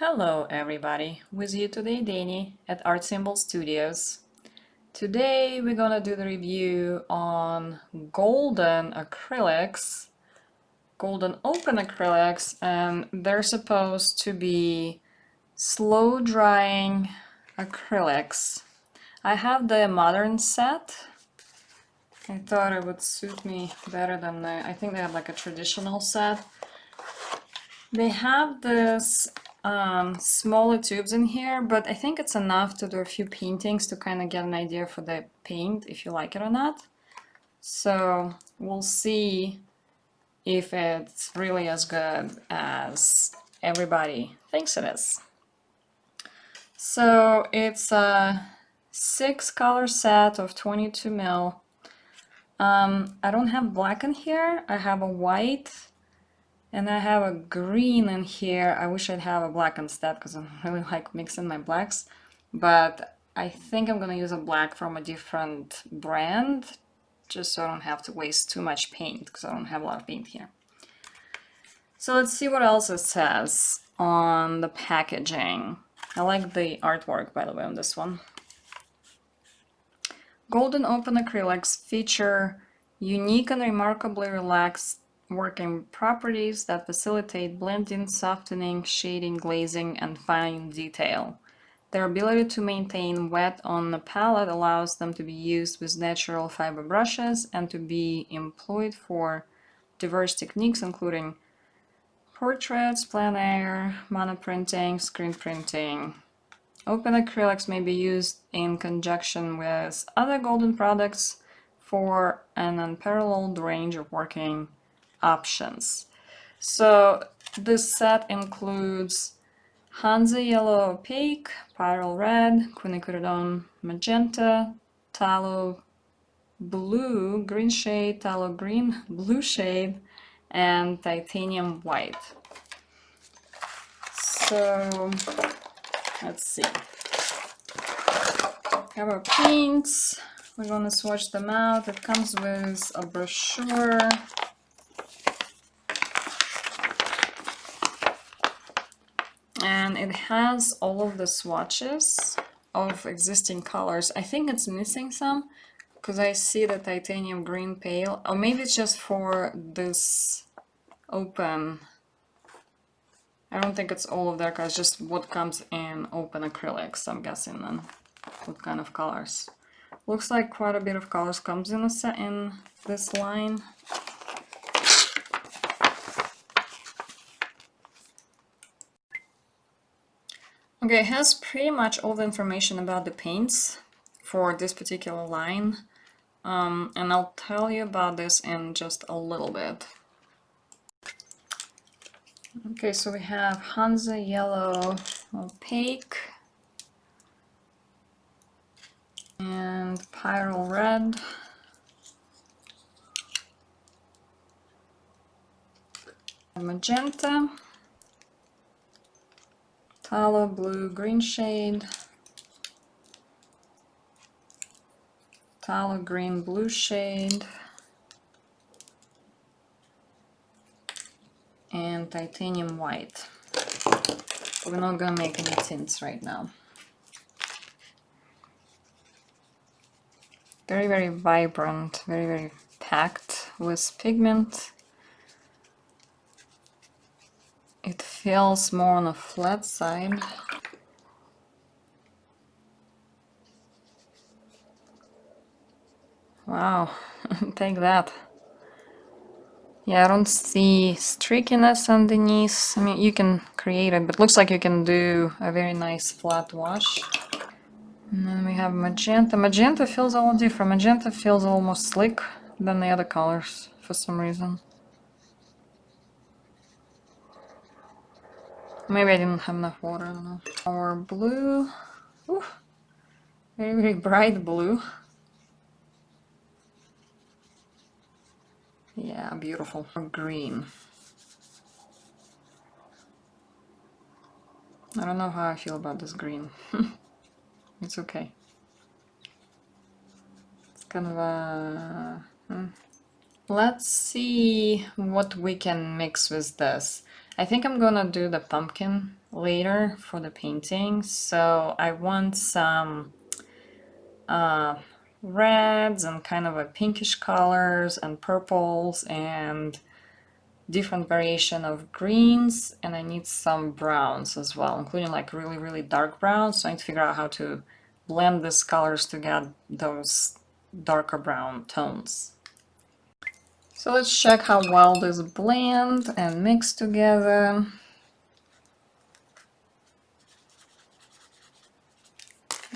Hello everybody, with you today Danny at Art Symbol Studios. Today we're gonna do the review on Golden Acrylics, Golden Open Acrylics, and they're supposed to be slow drying acrylics. I have the modern set. I thought it would suit me better than I think they have like a traditional set. They have this smaller tubes in here, but I think it's enough to do a few paintings to kind of get an idea for the paint, if you like it or not. So we'll see if it's really as good as everybody thinks it is. So it's a 6-color set of 22 mil. I don't have black in here, I have a white. And I have a green in here. I wish I'd have a black instead because I really like mixing my blacks. But I think I'm gonna use a black from a different brand just so I don't have to waste too much paint because I don't have a lot of paint here. So let's see what else it says on the packaging. I like the artwork, by the way, on this one. Golden Open Acrylics feature unique and remarkably relaxed working properties that facilitate blending, softening, shading, glazing, and fine detail. Their ability to maintain wet on the palette allows them to be used with natural fiber brushes and to be employed for diverse techniques including portraits, plein air, monoprinting, screen printing. Open acrylics may be used in conjunction with other Golden products for an unparalleled range of working options. So this set includes Hansa Yellow Opaque, Pyrrole Red, Quinacridone Magenta, Tallow Blue Green Shade, Tallow Green Blue Shade, and Titanium White. So let's see. We have our paints. We're gonna swatch them out. It comes with a brochure. And it has all of the swatches of existing colors. I think it's missing some because I see the titanium green pale, or maybe it's just for this open. I don't think it's all of that, because just what comes in open acrylics, I'm guessing then what kind of colors. Looks like quite a bit of colors comes in this line. Okay, it has pretty much all the information about the paints for this particular line, and I'll tell you about this in just a little bit. Okay, so we have Hansa Yellow Opaque and Pyrrole Red. Magenta, Tallow Blue Green Shade, Tallow Green Blue Shade, and Titanium White. But we're not gonna make any tints right now. Very, very vibrant, very, very packed with pigment. It feels more on a flat side. Wow, take that. Yeah, I don't see streakiness underneath. I mean, you can create it, but it looks like you can do a very nice flat wash. And then we have magenta. Magenta feels all different. Magenta feels almost slick than the other colors for some reason. Maybe I didn't have enough water, I don't know. Our blue. Ooh, very, very bright blue. Yeah, beautiful. Green. I don't know how I feel about this green. It's okay. It's kind of a... Let's see what we can mix with this. I think I'm gonna do the pumpkin later for the painting. So I want some reds and kind of a pinkish colors and purples and different variation of greens, and I need some browns as well, including like really, really dark browns. So I need to figure out how to blend these colors to get those darker brown tones. So let's check how well this blend and mix together.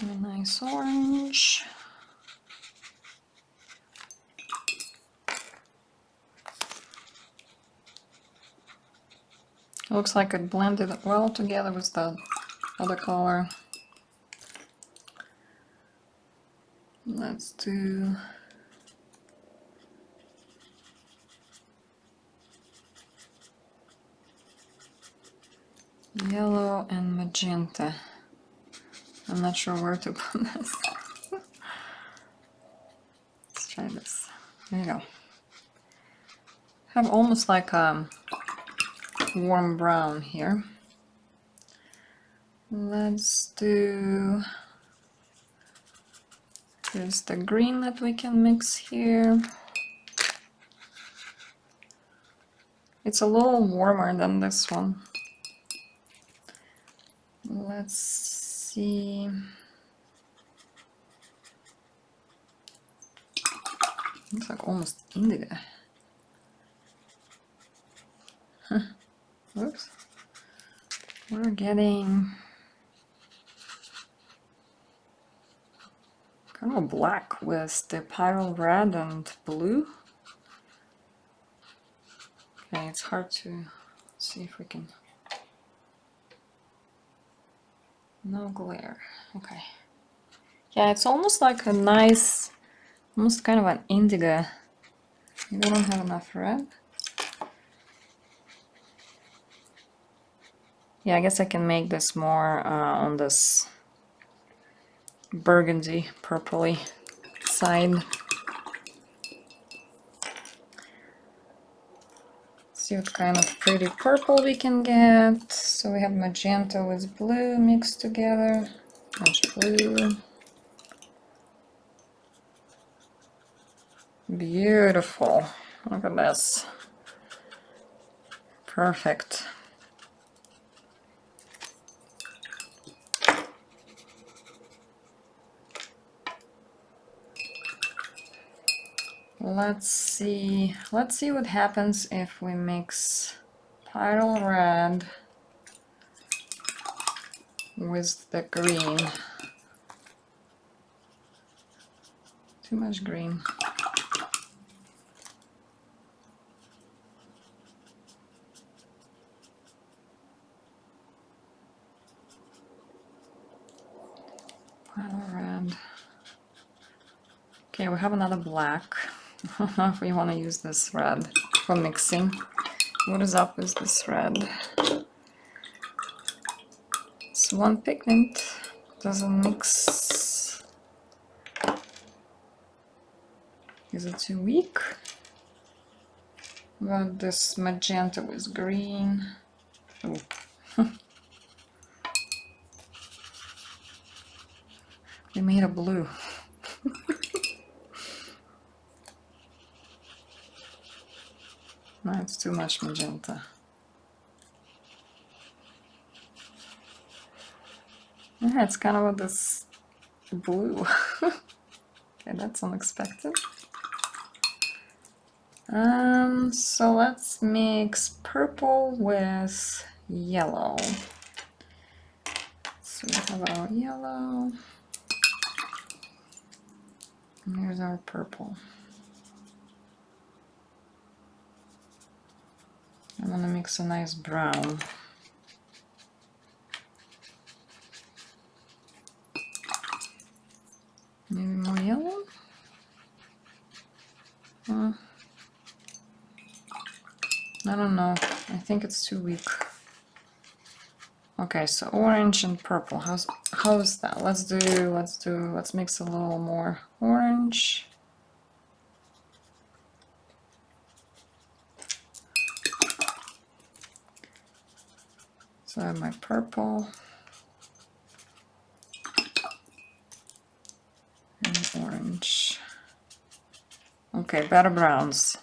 A nice orange. Looks like it blended well together with the other color. Let's do yellow and magenta. I'm not sure where to put this. Let's try this. There you go. Have almost like a warm brown here. Let's do here's the green that we can mix here. It's a little warmer than this one. Let's see. Looks like almost indigo. Huh. Whoops. We're getting kind of black with the pyrrole red and blue. Okay, it's hard to see if we can. No glare. Okay. Yeah, it's almost like a nice, almost kind of an indigo. Maybe I don't have enough red. Yeah, I guess I can make this more on this burgundy, purpley side. See what kind of pretty purple we can get. So we have magenta with blue mixed together. Much blue. Beautiful. Look at this. Perfect. Let's see what happens if we mix pyrrole red with the green. Too much green. Pyrrole red. Okay, we have another black. I don't know if we want to use this red for mixing. What is up with this red? It's one pigment, doesn't mix. Is it too weak? Got this magenta with green. Oh. They made a blue. No, it's too much magenta. Yeah, it's kind of this blue. Okay, that's unexpected. So let's mix purple with yellow. So we have our yellow. And here's our purple. I want to mix a nice brown. Maybe more yellow? I don't know. I think it's too weak. Okay, so orange and purple. How's that? Let's mix a little more orange. So I have my purple and orange. Okay, better browns.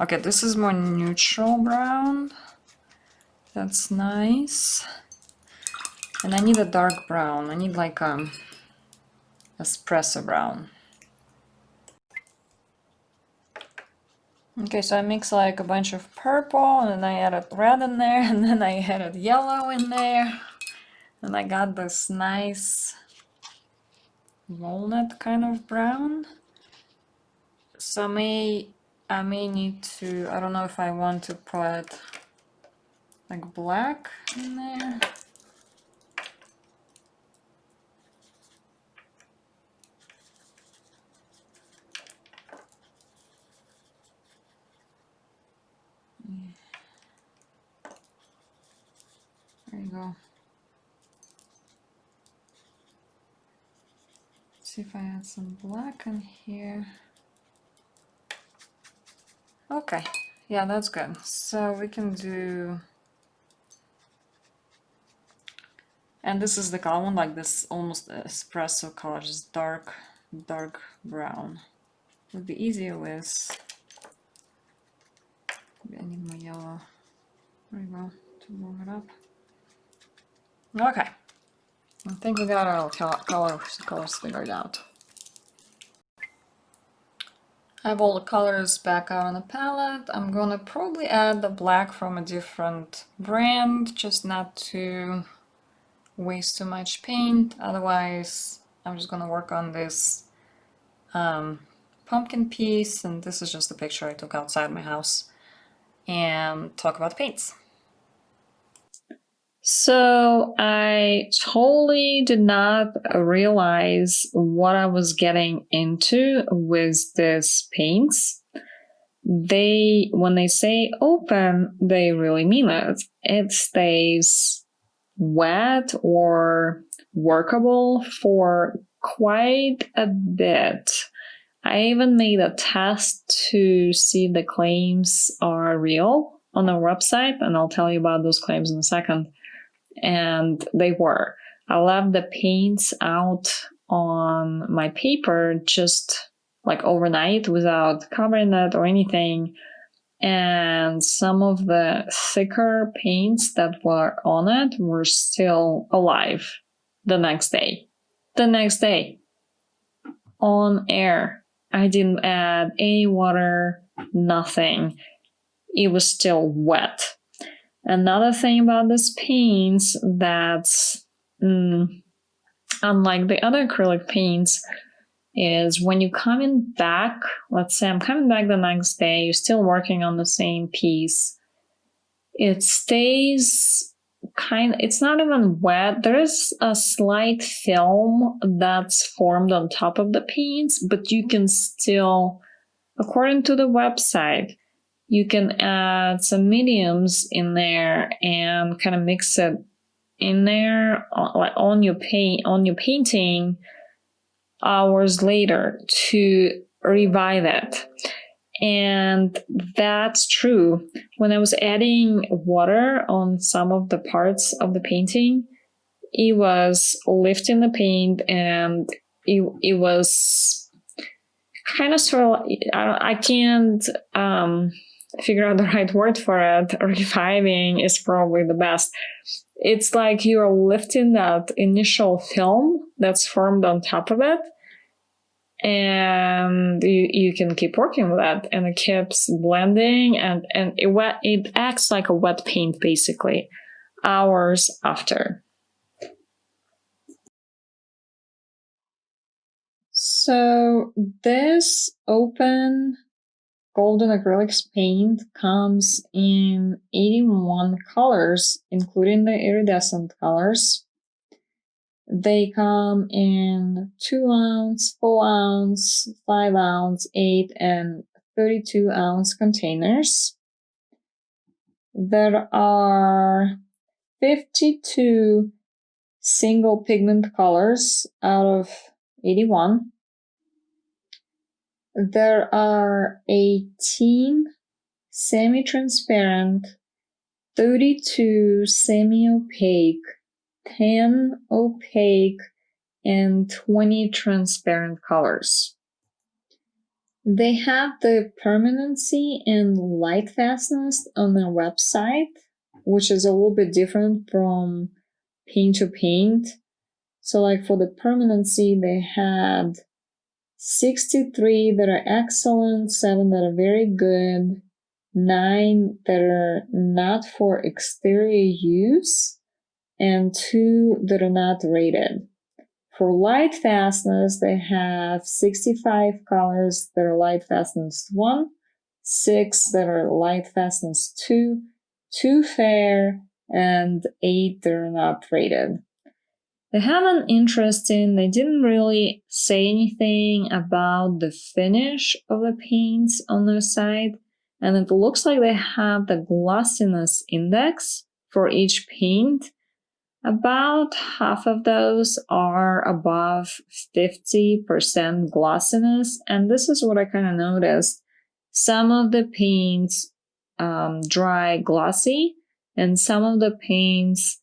Okay, this is more neutral brown. That's nice. And I need a dark brown. I need like espresso brown. Okay, so I mix like a bunch of purple, and then I added red in there, and then I added yellow in there. And I got this nice walnut kind of brown. So I may need to, I don't know if I want to put like black in there. There you go. See if I add some black in here. Okay, yeah, that's good. So we can do, and this is the color one, like this almost espresso color, just dark brown. Would be easier with, maybe I need more yellow. There you go, to warm it up. Okay, I think we got our colors figured out. I have all the colors back out on the palette. I'm gonna probably add the black from a different brand, just not to waste too much paint. Otherwise, I'm just gonna work on this pumpkin piece, and this is just a picture I took outside my house, and talk about the paints. So I totally did not realize what I was getting into with these paints. When they say open, they really mean it. It stays wet or workable for quite a bit. I even made a test to see if the claims are real on their website, and I'll tell you about those claims in a second. And they were. I left the paints out on my paper just like overnight without covering it or anything. And some of the thicker paints that were on it were still alive the next day. The next day. On air. I didn't add any water, nothing. It was still wet. Another thing about these paints that's unlike the other acrylic paints is when you're coming back, let's say I'm coming back the next day, you're still working on the same piece, it stays it's not even wet. There is a slight film that's formed on top of the paints, but you can still, according to the website, you can add some mediums in there and kind of mix it in there on your painting hours later to revive it. And that's true. When I was adding water on some of the parts of the painting, it was lifting the paint, and it was kind of sort of, I can't figure out the right word for it. Reviving is probably the best. It's like you're lifting that initial film that's formed on top of it, and you can keep working with that, and it keeps blending, and it acts like a wet paint basically hours after. So this open Golden Acrylics paint comes in 81 colors, including the iridescent colors. They come in 2 ounce, 4 ounce, 5 ounce, 8 and 32 ounce containers. There are 52 single pigment colors out of 81. There are 18 semi-transparent, 32 semi-opaque, 10 opaque, and 20 transparent colors. They have the permanency and light fastness on their website, which is a little bit different from paint to paint. So like for the permanency, they had 63 that are excellent, 7 that are very good, 9 that are not for exterior use, and 2 that are not rated. For light fastness, they have 65 colors that are light fastness 1, 6 that are light fastness 2, 2 fair, and 8 that are not rated. They have an interesting, they didn't really say anything about the finish of the paints on their site, and it looks like they have the glossiness index for each paint. About half of those are above 50% glossiness, and this is what I kind of noticed. Some of the paints dry glossy, and some of the paints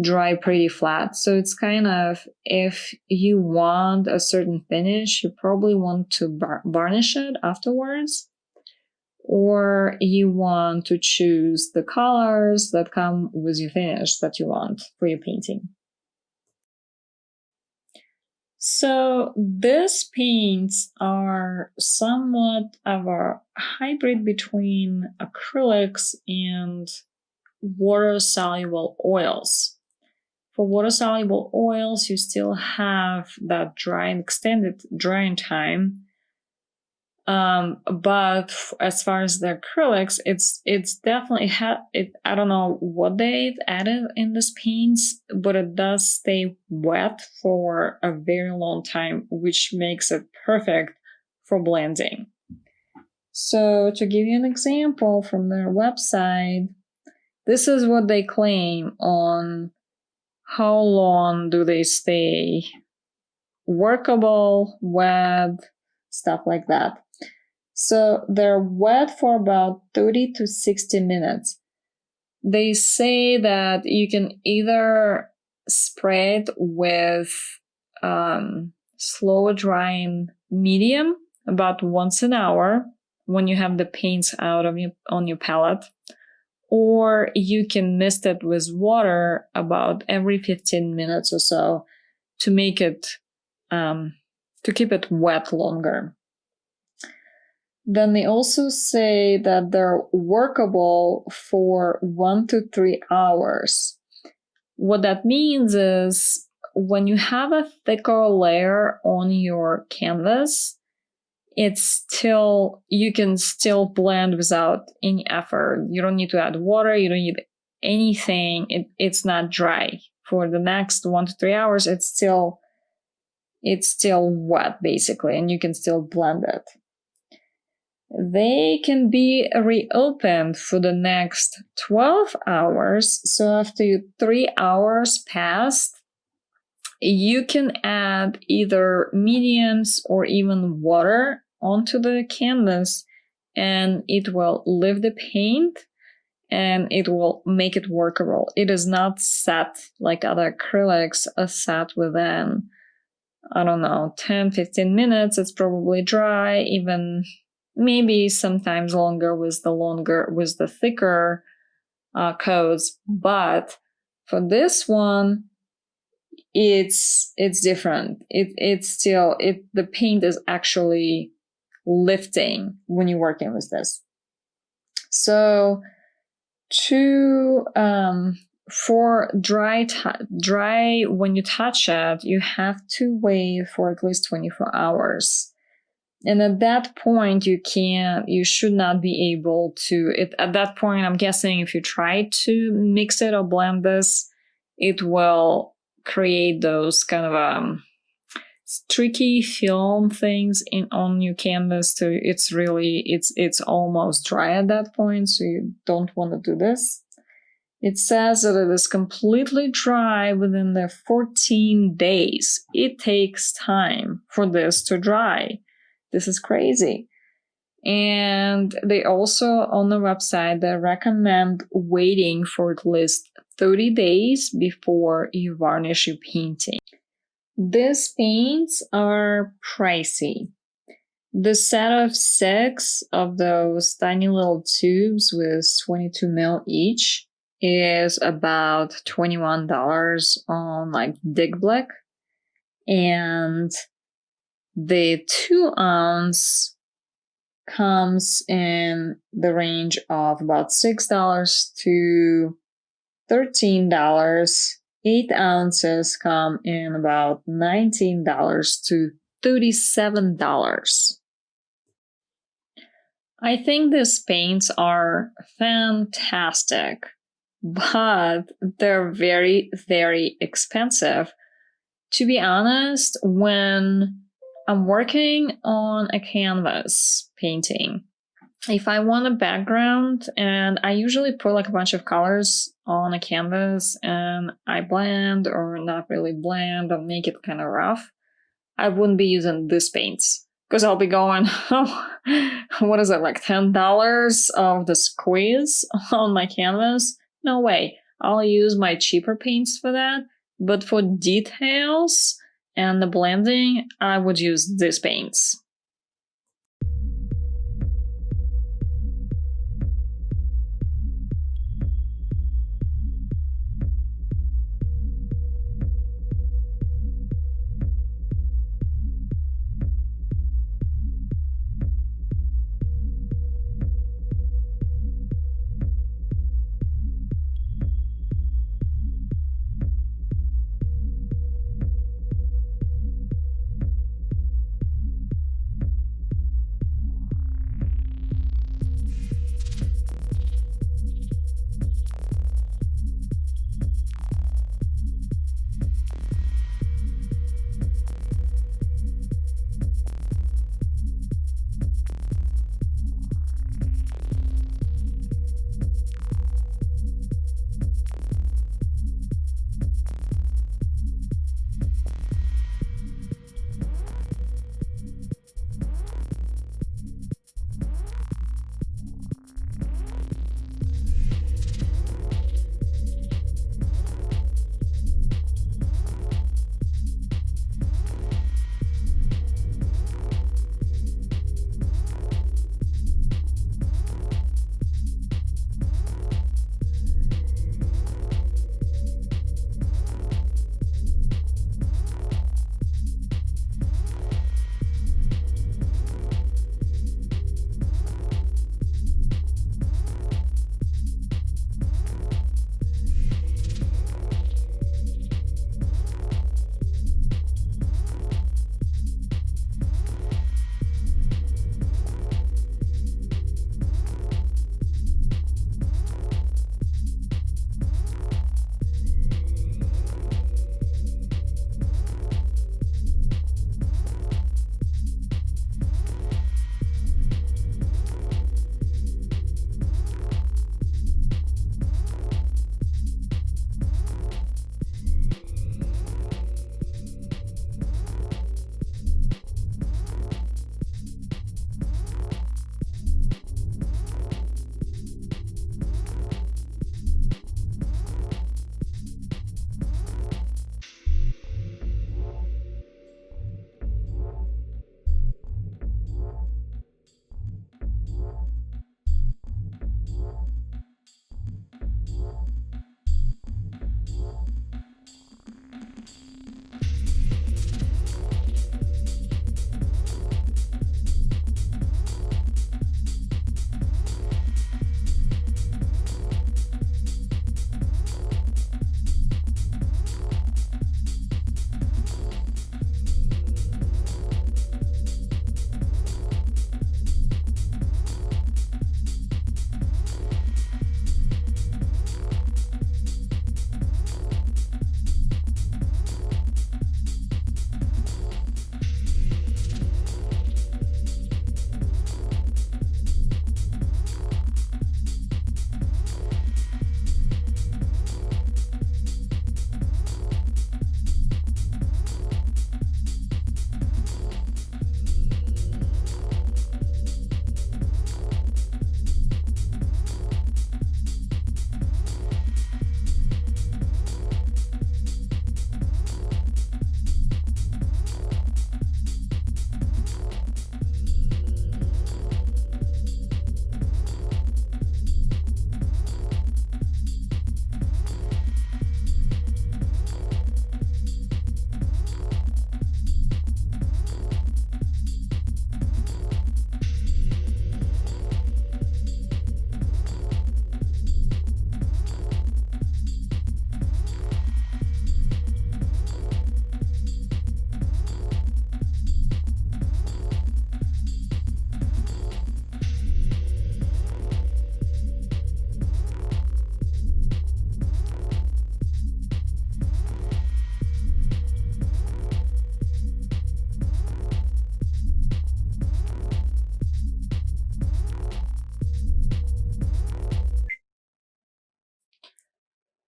dry pretty flat. So it's kind of, if you want a certain finish, you probably want to varnish it afterwards, or you want to choose the colors that come with your finish that you want for your painting. So these paints are somewhat of a hybrid between acrylics and water-soluble oils. For water-soluble oils, you still have that extended drying time. But as far as the acrylics, it's definitely I don't know what they've added in these paints, but it does stay wet for a very long time, which makes it perfect for blending. So to give you an example from their website, this is what they claim on how long do they stay workable, wet, stuff like that. So they're wet for about 30 to 60 minutes. They say that you can either spray it with slow drying medium about once an hour when you have the paints out on your palette, or you can mist it with water about every 15 minutes or so to make it to keep it wet longer. Then they also say that they're workable for 1 to 3 hours. What that means is when you have a thicker layer on your canvas, you can still blend without any effort. You don't need to add water, you don't need anything. It's not dry. For the next 1 to 3 hours, it's still wet basically, and you can still blend it. They can be reopened for the next 12 hours. So after 3 hours passed, you can add either mediums or even water onto the canvas, and it will lift the paint and it will make it workable. It is not set like other acrylics are set within, 10-15 minutes. It's probably dry, even maybe sometimes longer with the thicker coats. But for this one, it's different. The paint is actually lifting when you're working with this. So for dry when you touch it, you have to wait for at least 24 hours. And at that point, you should not be able to, at that point, I'm guessing if you try to mix it or blend this, it will create those kind of tricky film things on your canvas. So it's almost dry at that point, so you don't want to do this. It says that it is completely dry within the 14 days. It takes time for this to dry. This is crazy. And they also, on the website, they recommend waiting for at least 30 days before you varnish your painting. These paints are pricey. The set of 6 of those tiny little tubes with 22 ml each is about $21 on like Dig Black. And the 2-ounce comes in the range of about $6 to $13. 8 ounces come in about $19 to $37. I think these paints are fantastic, but they're very, very expensive. To be honest, when I'm working on a canvas painting, if I want a background, and I usually put like a bunch of colors on a canvas and I blend or not really blend or make it kind of rough, I wouldn't be using these paints because I'll be going, oh, what is it, like $10 of the squeeze on my canvas? No way. I'll use my cheaper paints for that. But for details and the blending, I would use these paints.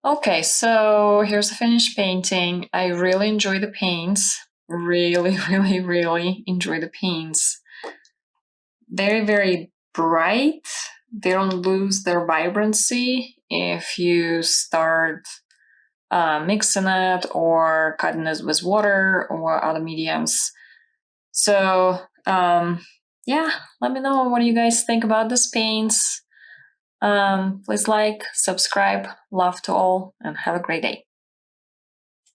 Okay, so here's the finished painting. I really enjoy the paints. Really, really, really enjoy the paints. Very, very bright. They don't lose their vibrancy if you start mixing it or cutting it with water or other mediums. So yeah, let me know what you guys think about these paints. Please like, subscribe, love to all, and have a great day.